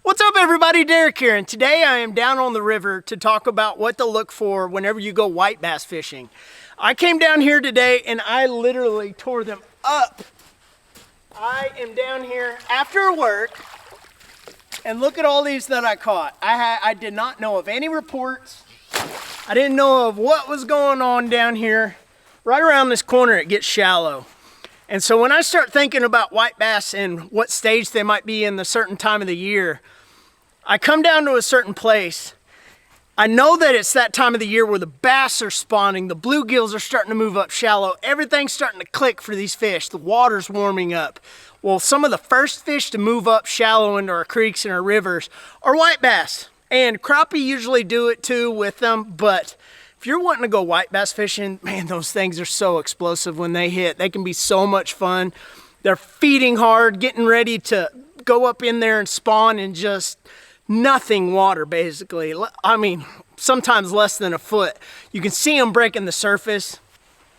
What's up everybody, Derek here, and today I am down on the river to talk about what to look for whenever you go white bass fishing. I came down here today and I literally tore them up. I am down here after work and look at all these that I caught. I did not know of any reports. I didn't know of what was going on down here. Right around this corner it gets shallow. And so when I start thinking about white bass and what stage they might be in the certain time of the year, I come down to a certain place. I know that it's that time of the year where the bass are spawning, the bluegills are starting to move up shallow, everything's starting to click for these fish, the water's warming up. Well, some of the first fish to move up shallow into our creeks and our rivers are white bass. And crappie usually do it too with them, but if you're wanting to go white bass fishing, man, those things are so explosive when they hit. They can be so much fun. They're feeding hard, getting ready to go up in there and spawn in just nothing water, basically. I mean, sometimes less than a foot. You can see them breaking the surface,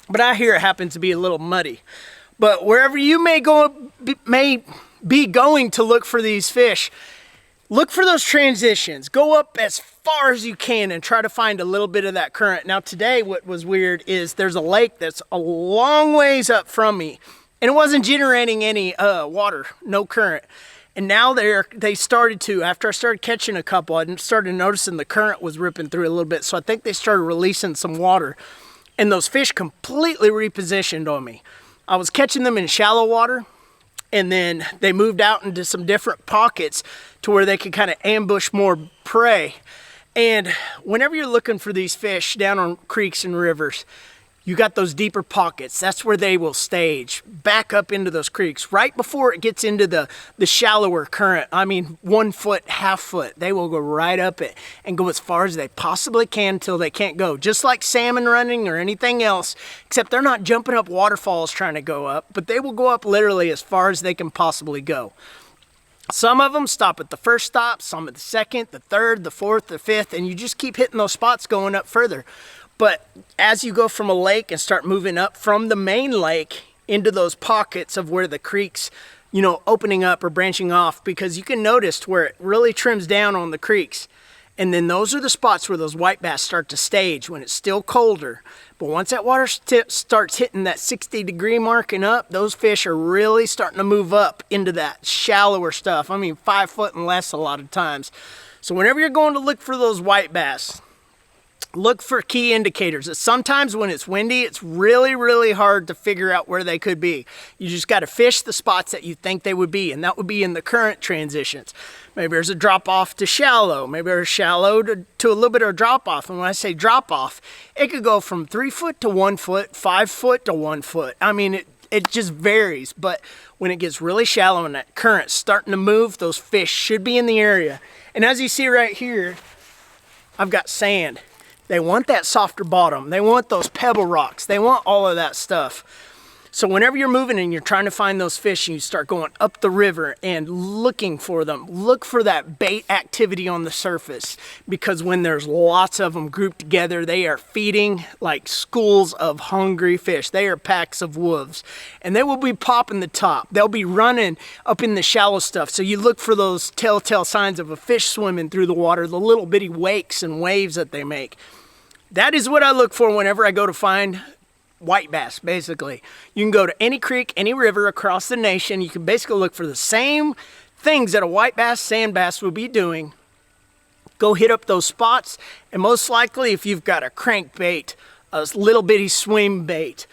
but out here it happens to be a little muddy. But wherever you may be going to look for these fish, look for those transitions. Go up as far as you can and try to find a little bit of that current. Now today what was weird is there's a lake that's a long ways up from me and it wasn't generating any water, no current. And now they started to, after I started catching a couple, I started noticing the current was ripping through a little bit. So I think they started releasing some water and those fish completely repositioned on me. I was catching them in shallow water and then they moved out into some different pockets to where they could kind of ambush more prey. And whenever you're looking for these fish down on creeks and rivers, you got those deeper pockets. That's where they will stage, back up into those creeks. Right before it gets into the shallower current, I mean 1 foot, half foot, they will go right up it and go as far as they possibly can until they can't go. Just like salmon running or anything else, except they're not jumping up waterfalls trying to go up, but they will go up literally as far as they can possibly go. Some of them stop at the first stop, some at the second, the third, the fourth, the fifth, and you just keep hitting those spots going up further. But as you go from a lake and start moving up from the main lake into those pockets of where the creeks, you know, opening up or branching off, because you can notice where it really trims down on the creeks. And then those are the spots where those white bass start to stage when it's still colder. But once that water starts hitting that 60-degree mark and up, those fish are really starting to move up into that shallower stuff. I mean, 5 foot and less a lot of times. So whenever you're going to look for those white bass, look for key indicators. Sometimes when it's windy, it's really, really hard to figure out where they could be. You just got to fish the spots that you think they would be, and that would be in the current transitions. Maybe there's a drop off to shallow. Maybe there's shallow to a little bit of a drop off. And when I say drop off, it could go from 3 foot to 1 foot, 5 foot to 1 foot. I mean, it just varies. But when it gets really shallow and that current's starting to move, those fish should be in the area. And as you see right here, I've got sand. They want that softer bottom. They want those pebble rocks. They want all of that stuff. So whenever you're moving and you're trying to find those fish, and you start going up the river and looking for them, look for that bait activity on the surface, because when there's lots of them grouped together, they are feeding like schools of hungry fish. They are packs of wolves, and they will be popping the top. They'll be running up in the shallow stuff. So you look for those telltale signs of a fish swimming through the water, the little bitty wakes and waves that they make. That is what I look for whenever I go to find white bass, basically. You can go to any creek, any river across the nation. You can basically look for the same things that a white bass, sand bass will be doing. Go hit up those spots, and most likely if you've got a crankbait, a little bitty swim bait,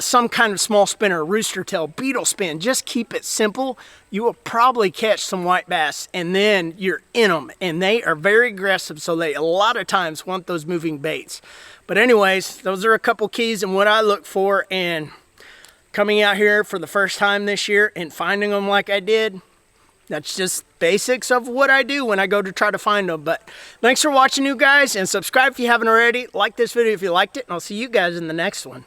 some kind of small spinner, rooster tail, beetle spin, just keep it simple. You will probably catch some white bass, and then you're in them, and they are very aggressive, so they a lot of times want those moving baits. But anyways, those are a couple keys in what I look for, and coming out here for the first time this year and finding them like I did, that's just basics of what I do when I go to try to find them. But thanks for watching, you guys, and subscribe if you haven't already. Like this video if you liked it, and I'll see you guys in the next one.